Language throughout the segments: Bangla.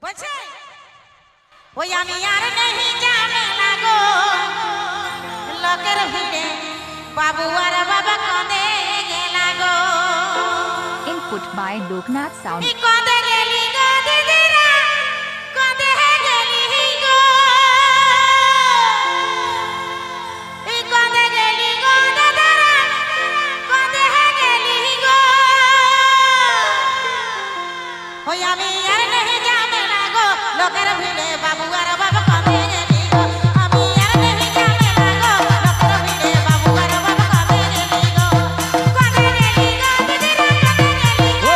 বলছে ওই আমি আর नहीं जाने লাগো লোকের ভিড়ে বাবু আর বাবা কাঁদে গেলা গো। Input by Loknath Sound. কাঁদে গেলি গো দিদিরা কাঁদে গেলি গো কাঁদে গেলি গো দাদারা কাঁদে গেলি গো ওই আমি আর नहीं जाने লাগো লোকের ভিড়ে বাবু আর বাবা কাঁদে গেলি গো। আমি আর नहीं जाने লাগো লোকের ভিড়ে বাবু আর বাবা কাঁদে গেলি গো। কাঁদে গেলি গো দিদিরা কাঁদে গেলি গো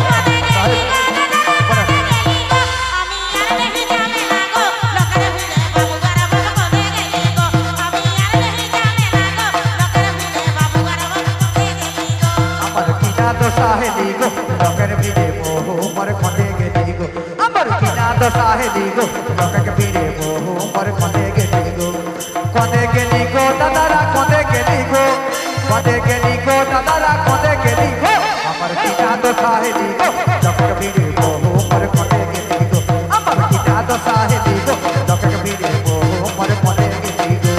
কাঁদে গেলি গো আমি আর नहीं जाने লাগো লোকের ভিড়ে বাবু আর বাবা কাঁদে গেলি গো। আমি আর नहीं जाने লাগো লোকের ভিড়ে বাবু আর বাবা কাঁদে গেলি গো। আমার কিনা দশা হেলি গো লোকের ভিড়ে মোহ মর খঁদে গেলি গো। আমার কিনা দশা হেলি গো লোকের ভিড়ে মোহ মর খঁদে গেলি গো। খঁদে গেলি গো দাদারা খঁদে গেলি গো খঁদে গেলি গো দাদারা খঁদে গেলি গো। আমার কিনা দশা হেলি গো লোকের ভিড়ে মোহ মর খঁদে গেলি গো। আমার কিনা দশা হেলি গো লোকের ভিড়ে মোহ মর খঁদে গেলি গো।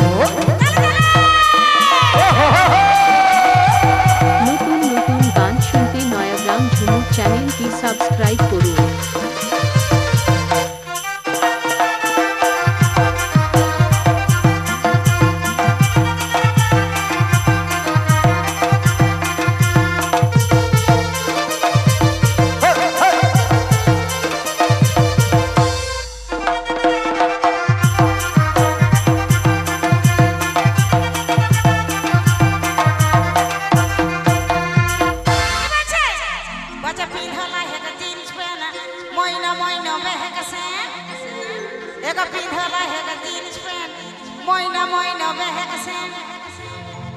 নতুন নতুন গান শুনতে নয়াগ্রাম ঝুমুর চ্যানেলটি সাবস্ক্রাইব করুন। बच्चा पिंधला है का जीन्स पहना मोइना मोइना महक से एक पिंधला है का जीन्स पहन मोइना मोइना महक से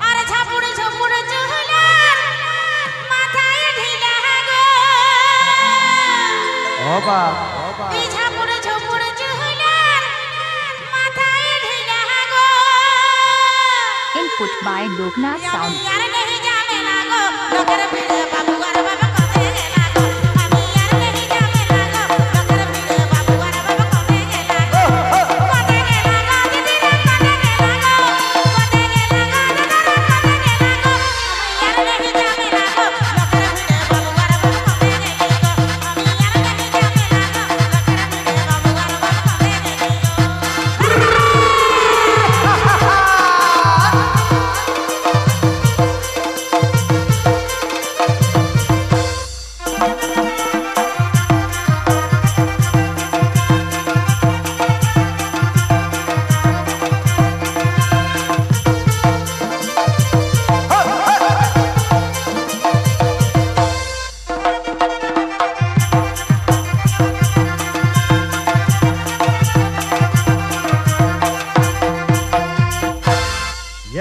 अरे झापुड़े झापुड़े चुहला माथाय ढीला गो ओबा ई झापुड़े झापुड़े चुहला माथाय ढीला गो। Input by Loknath Sound. यार नहीं जाने लागो लोकर भिड़े बाबू और बाबा कांदे गेला गो। আমি यार नहीं जाने लागो लोकर भिड़े बाबू और बाबा कांदे गेला गो। कांदे गेला गो दीदी कांदे गेला गो कांदे गेला गो दादा कांदे गेला गो। আমি यार नहीं जाने लागो लोकर भिड़े बाबू और बाबा कांदे गेली गो। আমি यार नहीं जाने लागो लोकर भिड़े बाबू और बाबा कांदे गेली गो।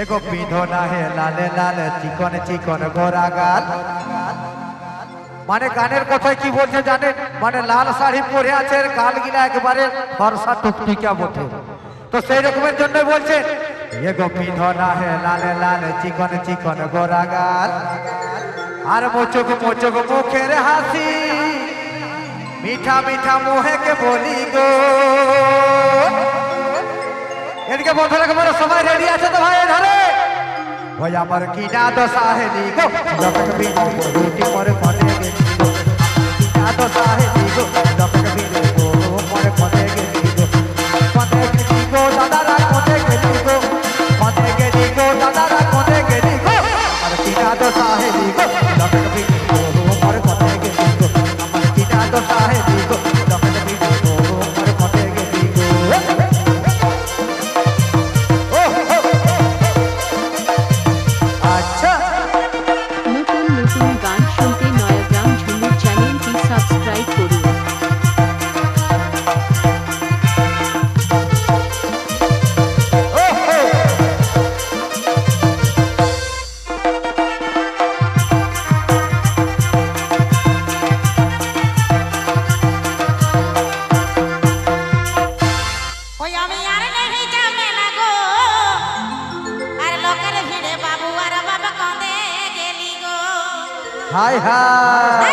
एगो पिंधोना है लाले लाल चिकन चिकन गोरा गाल। মানে গানের কথায় কি বলছে জানেন, মানে লাল শাড়ি পরে আছে গাল গিলা একবারে ফর্সা টুকটুকিয়া বটে। তো সেই রকমের জন্য বলছে এগো পিঁধনা হে লালে লাল চিকন চিকন গোরা গাল। আর মোচক মোচক মুখের হাসি মিঠা মিঠা মুহে কে বলি গো। এদিকে বন্ধুরা কেমন সবাই রেডি আছে তো ভাই ধরে ওই আমার কিনা দশা হেলি গো লোকের ভিড়ে রুটি পরে খঁদে গেলি গো। কিনা দশা হেলি গো লোকের ভিড়ে পরে খঁদে গেলি গো। খঁদে গেলি গো দাদারা খঁদে গেলি গো খঁদে গেলি গো দাদারা খঁদে গেলি গো। আমার কিনা দশা হেলি গো লোকের ভিড়ে পরে খঁদে গেলি গো। আমার কিনা দশা হেলি গো লোকের ভিড়ে পরে খঁদে গেলি গো। আচ্ছা নতুন নতুন গান শুনতে নয়াগ্রাম ঝুমুর চ্যানেলটি সাবস্ক্রাইব করুন। ওই আমি আর नहीं जाने लागो আর লোকের ভিড়ে বাবু আর বাবা কাঁদে গেলি গো। High high